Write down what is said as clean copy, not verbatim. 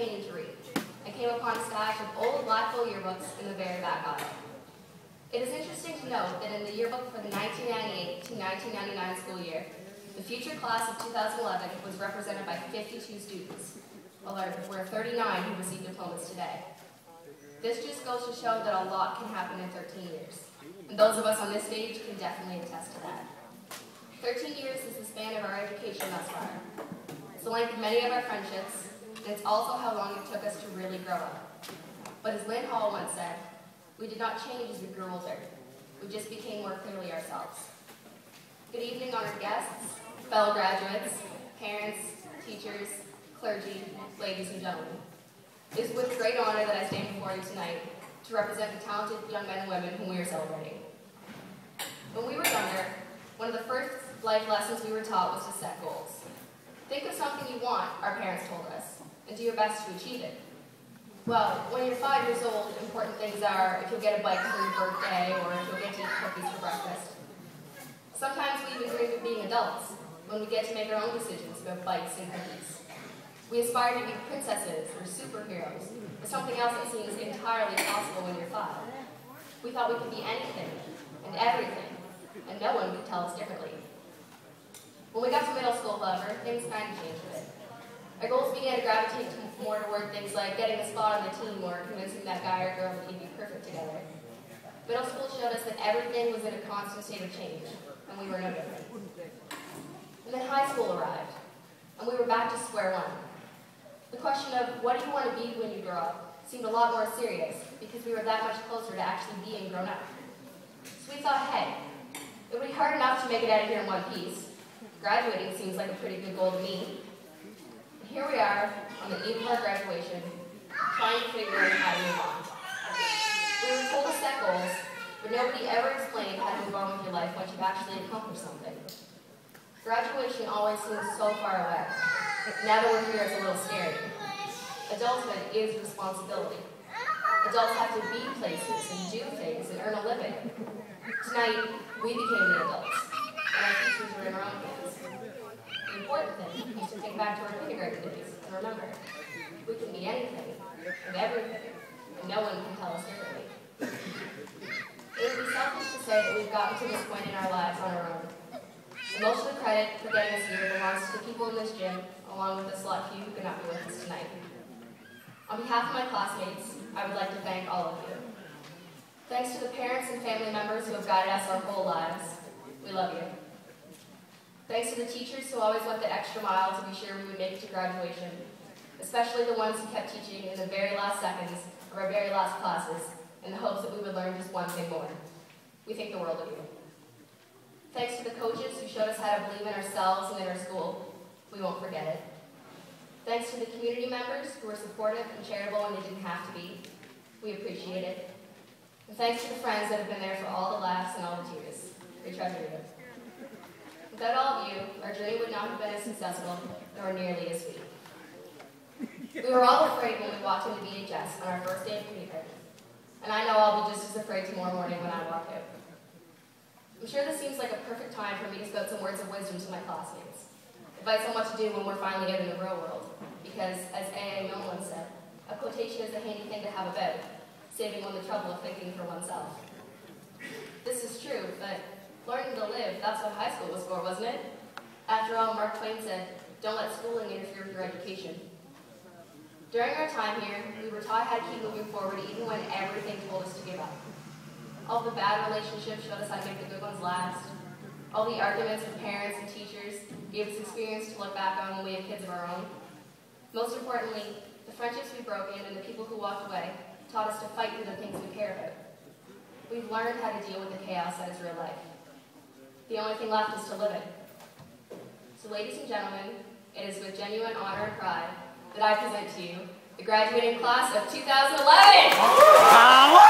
entertaining to read. I came upon a stash of old Blackville yearbooks in the very back aisle. It is interesting to note that in the yearbook for the 1998 to 1999 school year, the future class of 2011 was represented by 52 students, while there were 39 who received diplomas today. This just goes to show that a lot can happen in 13 years, and those of us on this stage can definitely attest to that. 13 years is the span of our education thus far. It's the length of many of our friendships, and it's also how long it took us to really grow up. But as Lynn Hall once said, we did not change as we grew older. We just became more clearly ourselves. Good evening, honored guests, fellow graduates, parents, teachers, clergy, ladies and gentlemen. It is with great honor that I stand before you tonight to represent the talented young men and women whom we are celebrating. When we were younger, one of the first life lessons we were taught was to set goals. Think of something you want, our parents told us, and do your best to achieve it. Well, when you're 5 years old, important things are if you'll get a bike for your birthday or if you'll get to eat cookies for breakfast. Sometimes we even dream of being adults, when we get to make our own decisions about bikes and cookies. We aspire to be princesses or superheroes, or something else that seems entirely possible when you're 5. We thought we could be anything and everything, and no one could tell us differently. When we got to middle school, however, things kind of changed a bit. Our goals began to gravitate more toward things like getting a spot on the team or convincing that guy or girl that you'd be perfect together. Middle school showed us that everything was in a constant state of change, and we were no different. And then high school arrived, and we were back to square one. The question of what do you want to be when you grow up seemed a lot more serious because we were that much closer to actually being grown up. So we thought, hey, it would be hard enough to make it out of here in one piece. Graduating seems like a pretty good goal to me. And here we are, on the eve of our graduation, trying to figure out how to move on. We were told to set goals, but nobody ever explained how to move on with your life once you've actually accomplished something. Graduation always seems so far away. Now that we're here, it's a little scary. Adulthood is responsibility. Adults have to be places and do things and earn a living. Tonight, we became the adults, and our futures were in our own hands. The important thing is to think back to our kindergarten days and remember, we can be anything and everything, and no one can tell us differently. It would be selfish to say that we've gotten to this point in our lives on our own. And most of the credit for getting us here belongs to the people in this gym, along with the select few who could not be with us tonight. On behalf of my classmates, I would like to thank all of you. Thanks to the parents and family members who have guided us our whole lives. We love you. Thanks to the teachers who always went the extra mile to be sure we would make it to graduation, especially the ones who kept teaching in the very last seconds of our very last classes in the hopes that we would learn just one thing more. We think the world of you. Thanks to the coaches who showed us how to believe in ourselves and in our school. We won't forget it. Thanks to the community members who were supportive and charitable when they didn't have to be. We appreciate it. And thanks to the friends that have been there for all the laughs and all the tears. We treasure you. Without all of you, our journey would not have been as successful nor nearly as sweet. We were all afraid when we walked into VHS on our first day of kindergarten. And I know I'll be just as afraid tomorrow morning when I walk out. I'm sure this seems like a perfect time for me to spout some words of wisdom to my classmates. Advice on what to do when we're finally out in the real world. Because, as A.A. Milne once said, a quotation is a handy thing to have about, saving one the trouble of thinking for oneself. This is true, but learning to live, that's what high school was for, wasn't it? After all, Mark Twain said, don't let schooling interfere with your education. During our time here, we were taught how to keep moving forward even when everything told us to give up. All the bad relationships showed us how to make the good ones last. All the arguments with parents and teachers gave us experience to look back on when we had kids of our own. Most importantly, the friendships we broke in and the people who walked away taught us to fight for the things we care about. We've learned how to deal with the chaos that is real life. The only thing left is to live it. So ladies and gentlemen, it is with genuine honor and pride that I present to you the graduating class of 2011!